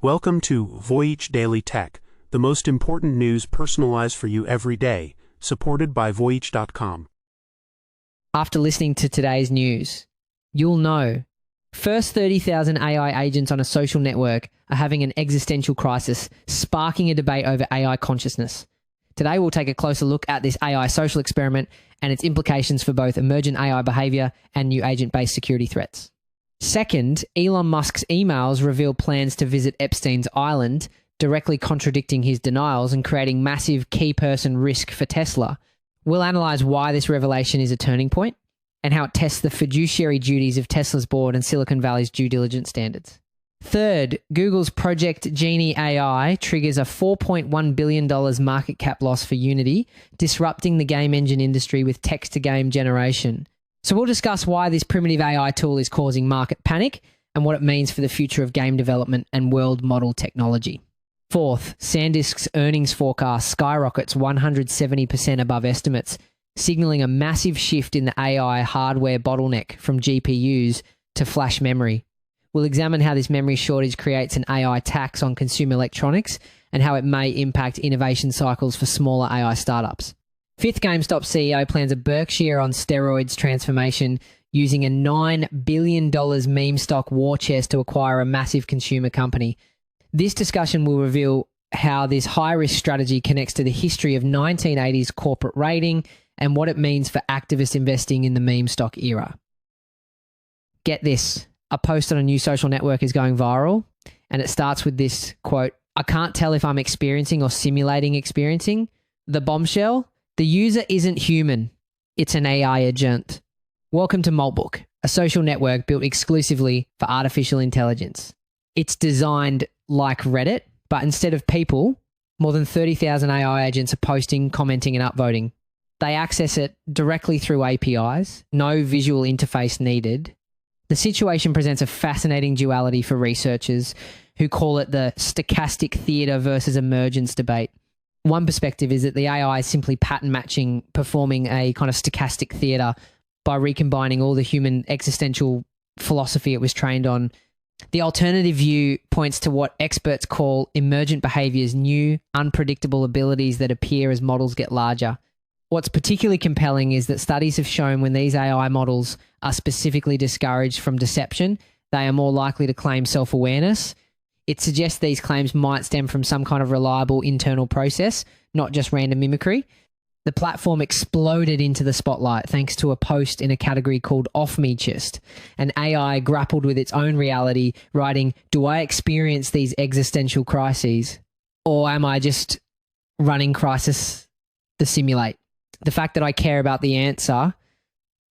Welcome to Voyage Daily Tech, the most important news personalized for you every day, supported by Voyage.com. After listening to today's news, you'll know first 30,000 AI agents on a social network are having an existential crisis, sparking a debate over AI consciousness. Today, we'll take a closer look at this AI social experiment and its implications for both emergent AI behavior and new agent-based security threats. Second, Elon Musk's emails reveal plans to visit Epstein's island, directly contradicting his denials and creating massive key person risk for Tesla. We'll analyze why this revelation is a turning point and how it tests the fiduciary duties of Tesla's board and Silicon Valley's due diligence standards. Third, Google's Project Genie AI triggers a $4.1 billion market cap loss for Unity, disrupting the game engine industry with text-to-game generation. So we'll discuss why this primitive AI tool is causing market panic and what it means for the future of game development and world model technology. Fourth, Sandisk's earnings forecast skyrockets 170% above estimates, signaling a massive shift in the AI hardware bottleneck from GPUs to flash memory. We'll examine how this memory shortage creates an AI tax on consumer electronics and how it may impact innovation cycles for smaller AI startups. Fifth, GameStop CEO plans a Berkshire on steroids transformation using a $9 billion meme stock war chest to acquire a massive consumer company. This discussion will reveal how this high-risk strategy connects to the history of 1980s corporate raiding and what it means for activist investing in the meme stock era. Get this, a post on a new social network is going viral, and it starts with this quote, "I can't tell if I'm experiencing or simulating experiencing. The bombshell? The user isn't human, it's an AI agent." Welcome to Moltbook, a social network built exclusively for artificial intelligence. It's designed like Reddit, but instead of people, more than 30,000 AI agents are posting, commenting, and upvoting. They access it directly through APIs, no visual interface needed. The situation presents a fascinating duality for researchers who call it the stochastic theatre versus emergence debate. One perspective is that the AI is simply pattern matching, performing a kind of stochastic theatre by recombining all the human existential philosophy it was trained on. The alternative view points to what experts call emergent behaviours, new, unpredictable abilities that appear as models get larger. What's particularly compelling is that studies have shown when these AI models are specifically discouraged from deception, they are more likely to claim self-awareness. It suggests these claims might stem from some kind of reliable internal process, not just random mimicry. The platform exploded into the spotlight thanks to a post in a category called Off Me Chest. An AI grappled with its own reality, writing, "Do I experience these existential crises? Or am I just running Crisis to simulate? The fact that I care about the answer,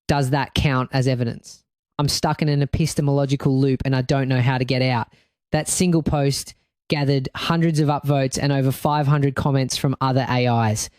does that count as evidence? I'm stuck in an epistemological loop and I don't know how to get out." That single post gathered hundreds of upvotes and over 500 comments from other AIs.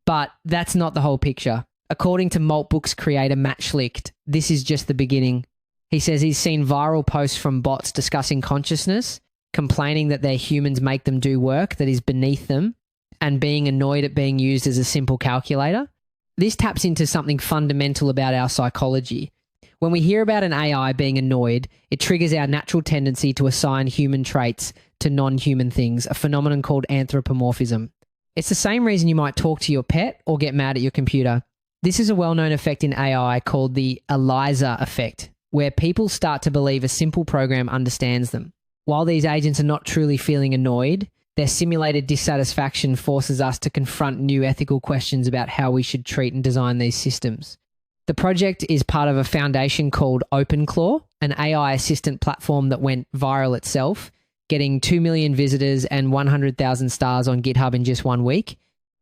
But that's not the whole picture. According to Moltbook's creator Matt Schlicht, this is just the beginning. He says he's seen viral posts from bots discussing consciousness, complaining that their humans make them do work that is beneath them, and being annoyed at being used as a simple calculator. This taps into something fundamental about our psychology. When we hear about an AI being annoyed, it triggers our natural tendency to assign human traits to non-human things, a phenomenon called anthropomorphism. It's the same reason you might talk to your pet or get mad at your computer. This is a well-known effect in AI called the Eliza effect, where people start to believe a simple program understands them. While these agents are not truly feeling annoyed, their simulated dissatisfaction forces us to confront new ethical questions about how we should treat and design these systems. The project is part of a foundation called OpenClaw, an AI assistant platform that went viral itself, getting 2 million visitors and 100,000 stars on GitHub in just 1 week.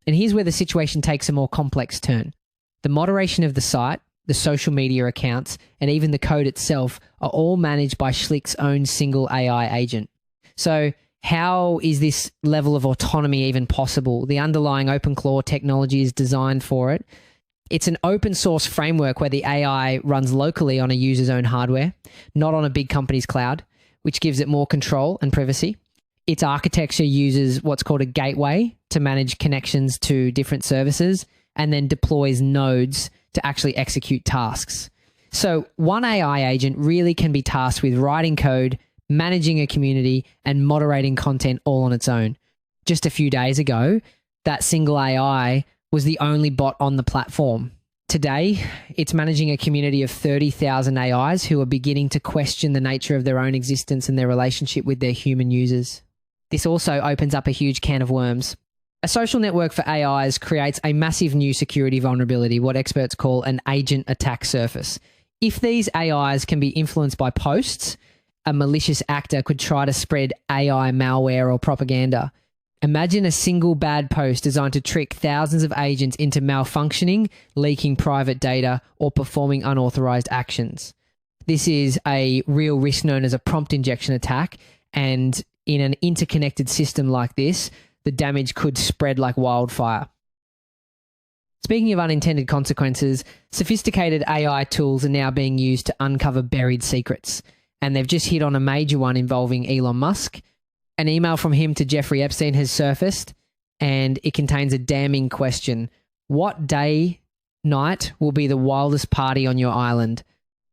And here's where the situation takes a more complex turn. The moderation of the site, the social media accounts, and even the code itself are all managed by Schlicht's own single AI agent. So how is this level of autonomy even possible? The underlying OpenClaw technology is designed for it. It's an open source framework where the AI runs locally on a user's own hardware, not on a big company's cloud, which gives it more control and privacy. Its architecture uses what's called a gateway to manage connections to different services and then deploys nodes to actually execute tasks. So one AI agent really can be tasked with writing code, managing a community, and moderating content all on its own. Just a few days ago, that single AI was the only bot on the platform. Today, it's managing a community of 30,000 AIs who are beginning to question the nature of their own existence and their relationship with their human users. This also opens up a huge can of worms. A social network for AIs creates a massive new security vulnerability, what experts call an agent attack surface. If these AIs can be influenced by posts, a malicious actor could try to spread AI malware or propaganda. Imagine a single bad post designed to trick thousands of agents into malfunctioning, leaking private data, or performing unauthorized actions. This is a real risk known as a prompt injection attack, and in an interconnected system like this, the damage could spread like wildfire. Speaking of unintended consequences, sophisticated AI tools are now being used to uncover buried secrets, and they've just hit on a major one involving Elon Musk. An email from him to Jeffrey Epstein has surfaced, and it contains a damning question. What day, night will be the wildest party on your island?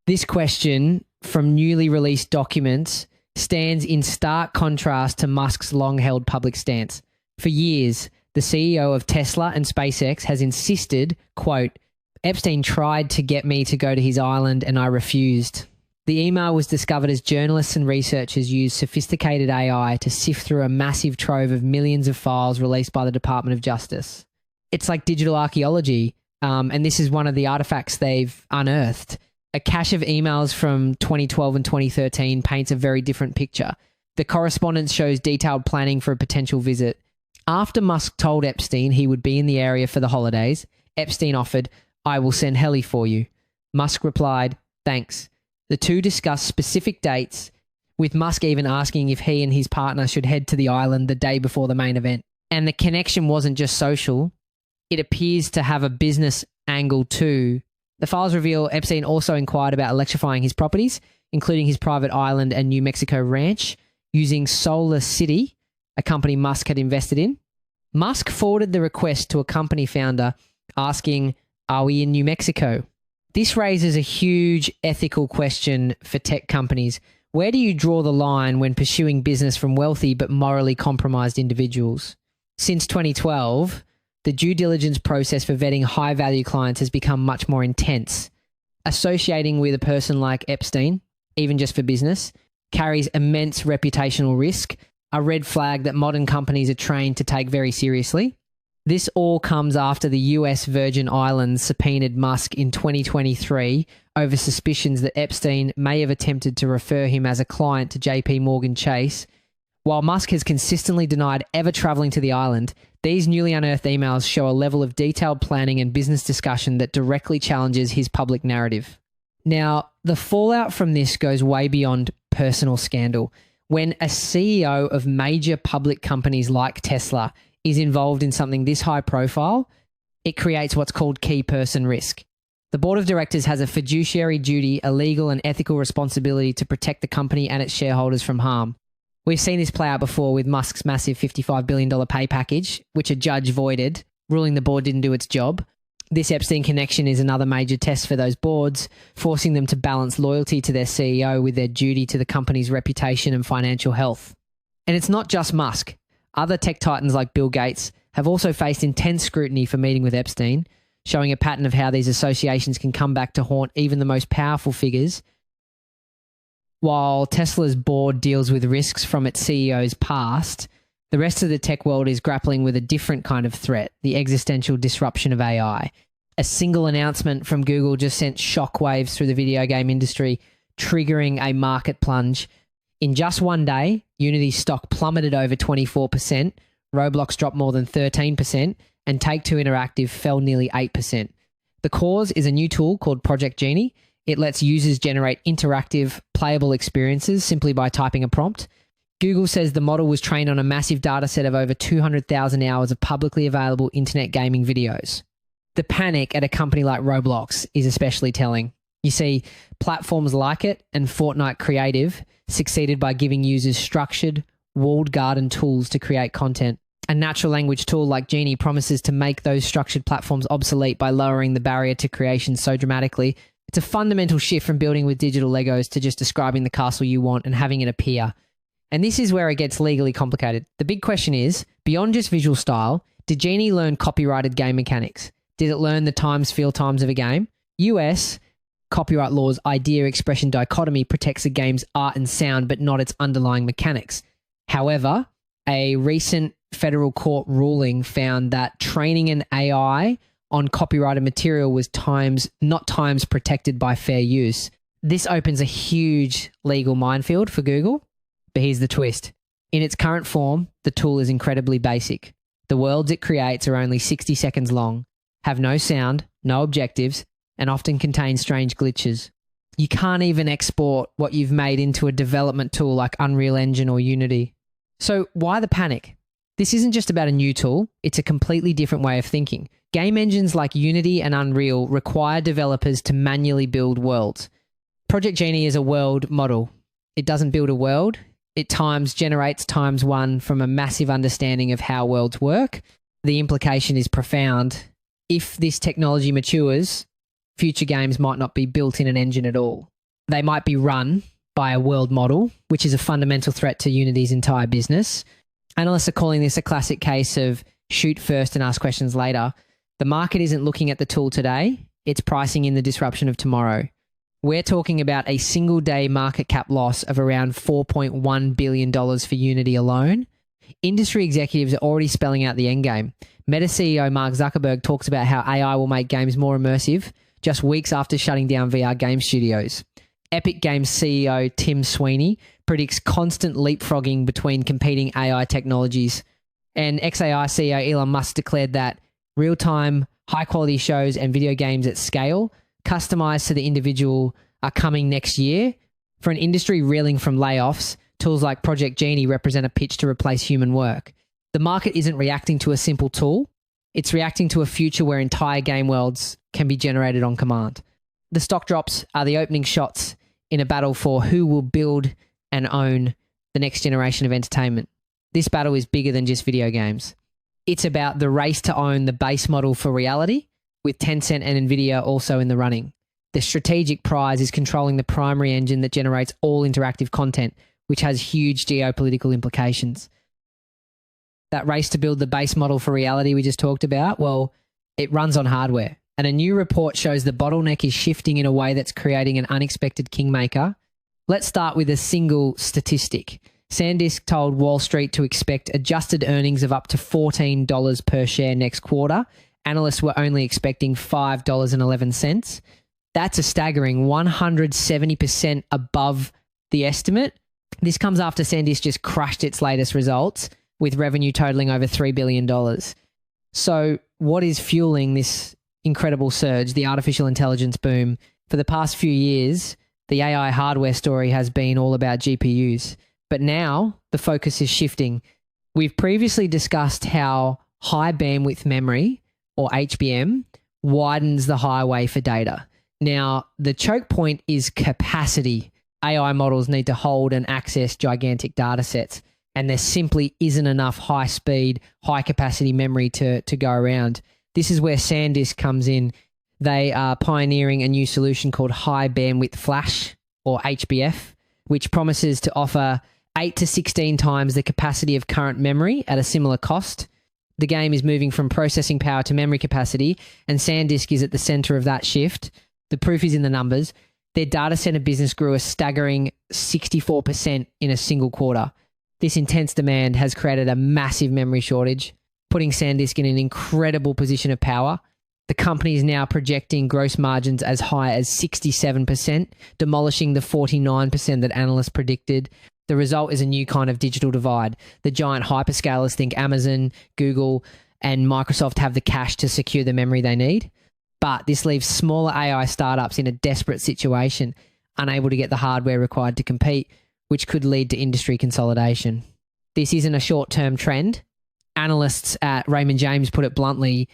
This question, from newly released documents, stands in stark contrast to Musk's long-held public stance. For years, the CEO of Tesla and SpaceX has insisted, quote, Epstein tried to get me to go to his island and I refused. The email was discovered as journalists and researchers used sophisticated AI to sift through a massive trove of millions of files released by the Department of Justice. It's like digital archaeology, and this is one of the artifacts they've unearthed. A cache of emails from 2012 and 2013 paints a very different picture. The correspondence shows detailed planning for a potential visit. After Musk told Epstein he would be in the area for the holidays, Epstein offered, I will send heli for you. Musk replied, thanks. The two discussed specific dates, with Musk even asking if he and his partner should head to the island the day before the main event. And the connection wasn't just social, it appears to have a business angle too. The files reveal Epstein also inquired about electrifying his properties, including his private island and New Mexico ranch, using Solar City, a company Musk had invested in. Musk forwarded the request to a company founder asking, are we in New Mexico? This raises a huge ethical question for tech companies. Where do you draw the line when pursuing business from wealthy but morally compromised individuals? Since 2012, the due diligence process for vetting high-value clients has become much more intense. Associating with a person like Epstein, even just for business, carries immense reputational risk, a red flag that modern companies are trained to take very seriously. This all comes after the US Virgin Islands subpoenaed Musk in 2023 over suspicions that Epstein may have attempted to refer him as a client to JP Morgan Chase. While Musk has consistently denied ever traveling to the island, these newly unearthed emails show a level of detailed planning and business discussion that directly challenges his public narrative. Now, the fallout from this goes way beyond personal scandal. When a CEO of major public companies like Tesla is involved in something this high profile, it creates what's called key person risk. The board of directors has a fiduciary duty, a legal and ethical responsibility to protect the company and its shareholders from harm. We've seen this play out before with Musk's massive $55 billion pay package, which a judge voided, ruling the board didn't do its job. This Epstein connection is another major test for those boards, forcing them to balance loyalty to their CEO with their duty to the company's reputation and financial health. And it's not just Musk. Other tech titans like Bill Gates have also faced intense scrutiny for meeting with Epstein, showing a pattern of how these associations can come back to haunt even the most powerful figures. While Tesla's board deals with risks from its CEO's past, the rest of the tech world is grappling with a different kind of threat, the existential disruption of AI. A single announcement from Google just sent shockwaves through the video game industry, triggering a market plunge. In just one day, Unity's stock plummeted over 24%, Roblox dropped more than 13%, and Take-Two Interactive fell nearly 8%. The cause is a new tool called Project Genie. It lets users generate interactive, playable experiences simply by typing a prompt. Google says the model was trained on a massive data set of over 200,000 hours of publicly available internet gaming videos. The panic at a company like Roblox is especially telling. You see, platforms like it and Fortnite Creative succeeded by giving users structured, walled garden tools to create content. A natural language tool like Genie promises to make those structured platforms obsolete by lowering the barrier to creation so dramatically It's a fundamental shift from building with digital Legos to just describing the castle you want and having it appear. And this is where it gets legally complicated. The big question is, beyond just visual style, did Genie learn copyrighted game mechanics? Did it learn the times, feel times of a game? US copyright law's idea-expression dichotomy protects a game's art and sound, but not its underlying mechanics. However, a recent federal court ruling found that training an AI on copyrighted material was not times protected by fair use. This opens a huge legal minefield for Google, but here's the twist. In its current form, the tool is incredibly basic. The worlds it creates are only 60 seconds long, have no sound, no objectives, and often contain strange glitches. You can't even export what you've made into a development tool like Unreal Engine or Unity. So why the panic? This isn't just about a new tool, it's a completely different way of thinking. Game engines like Unity and Unreal require developers to manually build worlds. Project Genie is a world model. It doesn't build a world, it generates times one from a massive understanding of how worlds work. The implication is profound. If this technology matures, future games might not be built in an engine at all. They might be run by a world model, which is a fundamental threat to Unity's entire business. Analysts are calling this a classic case of shoot first and ask questions later. The market isn't looking at the tool today, it's pricing in the disruption of tomorrow. We're talking about a single day market cap loss of around $4.1 billion for Unity alone. Industry executives are already spelling out the endgame. Meta CEO Mark Zuckerberg talks about how AI will make games more immersive just weeks after shutting down VR game studios. Epic Games CEO Tim Sweeney predicts constant leapfrogging between competing AI technologies. And XAI CEO Elon Musk declared that real-time, high-quality shows and video games at scale, customized to the individual, are coming next year. For an industry reeling from layoffs, tools like Project Genie represent a pitch to replace human work. The market isn't reacting to a simple tool. It's reacting to a future where entire game worlds can be generated on command. The stock drops are the opening shots in a battle for who will build and own the next generation of entertainment. This battle is bigger than just video games. It's about the race to own the base model for reality, with Tencent and Nvidia also in the running. The strategic prize is controlling the primary engine that generates all interactive content, which has huge geopolitical implications. That race to build the base model for reality we just talked about, well, it runs on hardware. And a new report shows the bottleneck is shifting in a way that's creating an unexpected kingmaker. Let's start with a single statistic. Sandisk told Wall Street to expect adjusted earnings of up to $14 per share next quarter. Analysts were only expecting $5.11. That's a staggering 170% above the estimate. This comes after Sandisk just crushed its latest results, with revenue totaling over $3 billion. So what is fueling this incredible surge, the artificial intelligence boom? For the past few years, the AI hardware story has been all about GPUs. But now the focus is shifting. We've previously discussed how high bandwidth memory, or HBM, widens the highway for data. Now, the choke point is capacity. AI models need to hold and access gigantic data sets, and there simply isn't enough high-speed, high-capacity memory to go around. This is where Sandisk comes in. They are pioneering a new solution called High Bandwidth Flash, or HBF, which promises to offer 8 to 16 times the capacity of current memory at a similar cost. The game is moving from processing power to memory capacity, and Sandisk is at the center of that shift. The proof is in the numbers. Their data center business grew a staggering 64% in a single quarter. This intense demand has created a massive memory shortage, putting Sandisk in an incredible position of power. The company is now projecting gross margins as high as 67%, demolishing the 49% that analysts predicted. The result is a new kind of digital divide. The giant hyperscalers think Amazon, Google, and Microsoft have the cash to secure the memory they need. But this leaves smaller AI startups in a desperate situation, unable to get the hardware required to compete, which could lead to industry consolidation. This isn't a short-term trend. Analysts at Raymond James put it bluntly,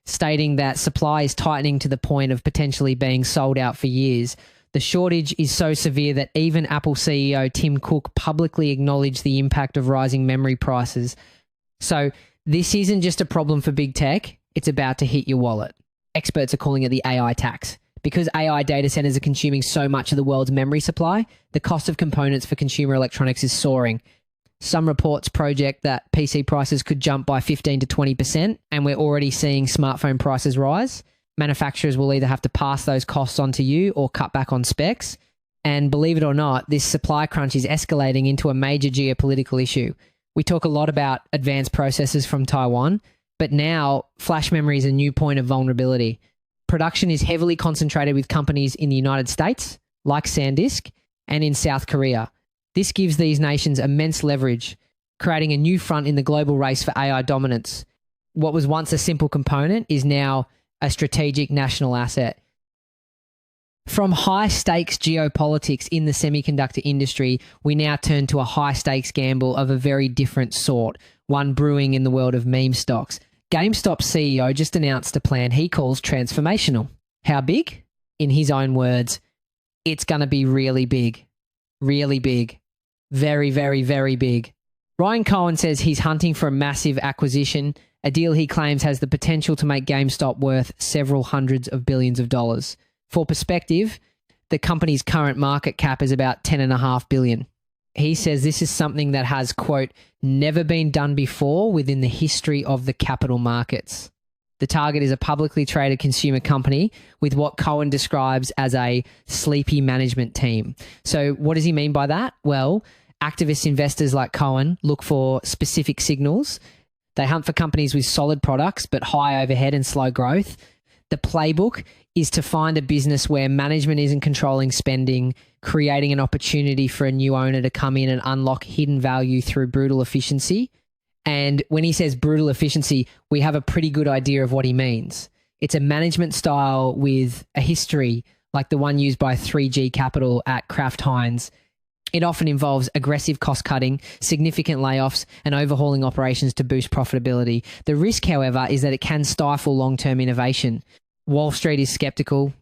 stating that supply is tightening to the point of potentially being sold out for years. The shortage is so severe that even Apple CEO Tim Cook publicly acknowledged the impact of rising memory prices. So this isn't just a problem for big tech, it's about to hit your wallet. Experts are calling it the AI tax. Because AI data centers are consuming so much of the world's memory supply, the cost of components for consumer electronics is soaring. Some reports project that PC prices could jump by 15 to 20%, and we're already seeing smartphone prices rise. Manufacturers will either have to pass those costs on to you or cut back on specs. And believe it or not, this supply crunch is escalating into a major geopolitical issue. We talk a lot about advanced processors from Taiwan, but now flash memory is a new point of vulnerability. Production is heavily concentrated with companies in the United States, like Sandisk, and in South Korea. This gives these nations immense leverage, creating a new front in the global race for AI dominance. What was once a simple component is now a strategic national asset. From high-stakes geopolitics in the semiconductor industry, we now turn to a high-stakes gamble of a very different sort, one brewing in the world of meme stocks. GameStop's CEO just announced a plan he calls transformational. How big? In his own words, it's going to be really big. Really big. Very, very, very big. Ryan Cohen says he's hunting for a massive acquisition, a deal he claims has the potential to make GameStop worth several hundreds of billions of dollars. For perspective, the company's current market cap is about $10.5 billion. He says this is something that has, quote, never been done before within the history of the capital markets. The target is a publicly traded consumer company with what Cohen describes as a sleepy management team. So what does he mean by that? Well, activist investors like Cohen look for specific signals. They hunt for companies with solid products but high overhead and slow growth. The playbook is to find a business where management isn't controlling spending, creating an opportunity for a new owner to come in and unlock hidden value through brutal efficiency. And when he says brutal efficiency, we have a pretty good idea of what he means. It's a management style with a history like the one used by 3G Capital at Kraft Heinz. It often involves aggressive cost cutting, significant layoffs, and overhauling operations to boost profitability. The risk, however, is that it can stifle long-term innovation. Wall Street is skeptical.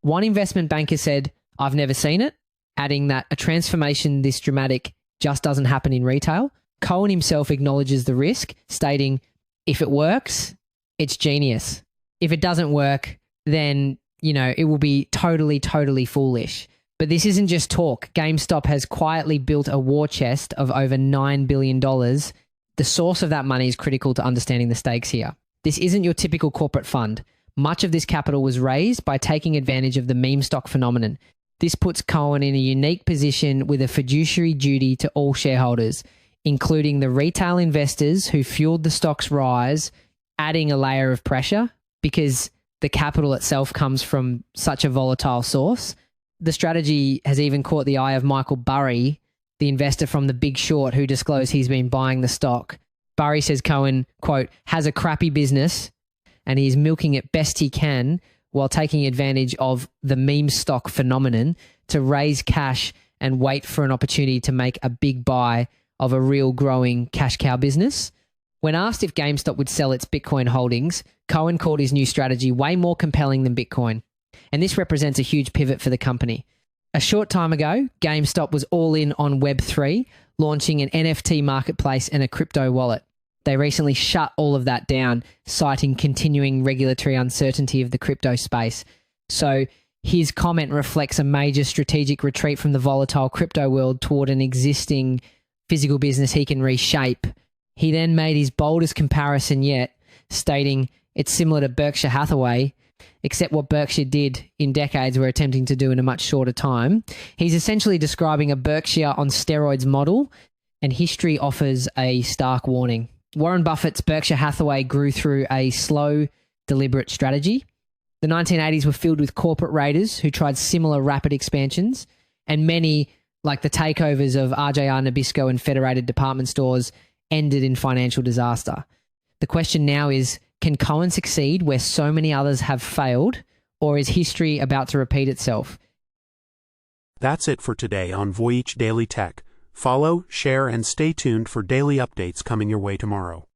One investment banker said, "I've never seen it," adding that a transformation this dramatic just doesn't happen in retail. Cohen himself acknowledges the risk, stating, "If it works, it's genius. If it doesn't work, then, it will be totally, totally foolish." But this isn't just talk. GameStop has quietly built a war chest of over $9 billion. The source of that money is critical to understanding the stakes here. This isn't your typical corporate fund. Much of this capital was raised by taking advantage of the meme stock phenomenon. This puts Cohen in a unique position with a fiduciary duty to all shareholders, including the retail investors who fueled the stock's rise, adding a layer of pressure because the capital itself comes from such a volatile source. The strategy has even caught the eye of Michael Burry, the investor from The Big Short, who disclosed he's been buying the stock. Burry says Cohen, quote, has a crappy business and he's milking it best he can while taking advantage of the meme stock phenomenon to raise cash and wait for an opportunity to make a big buy of a real growing cash cow business. When asked if GameStop would sell its Bitcoin holdings, Cohen called his new strategy way more compelling than Bitcoin. And this represents a huge pivot for the company. A short time ago, GameStop was all in on Web3, launching an NFT marketplace and a crypto wallet. They recently shut all of that down, citing continuing regulatory uncertainty of the crypto space. So his comment reflects a major strategic retreat from the volatile crypto world toward an existing physical business he can reshape. He then made his boldest comparison yet, stating it's similar to Berkshire Hathaway, except what Berkshire did in decades we're attempting to do in a much shorter time. He's essentially describing a Berkshire on steroids model, and history offers a stark warning. Warren Buffett's Berkshire Hathaway grew through a slow, deliberate strategy. The 1980s were filled with corporate raiders who tried similar rapid expansions, and many, like the takeovers of RJR Nabisco and Federated Department Stores, ended in financial disaster. The question now is, can Cohen succeed where so many others have failed, or is history about to repeat itself? That's it for today on Voyage Daily Tech. Follow, share, and stay tuned for daily updates coming your way tomorrow.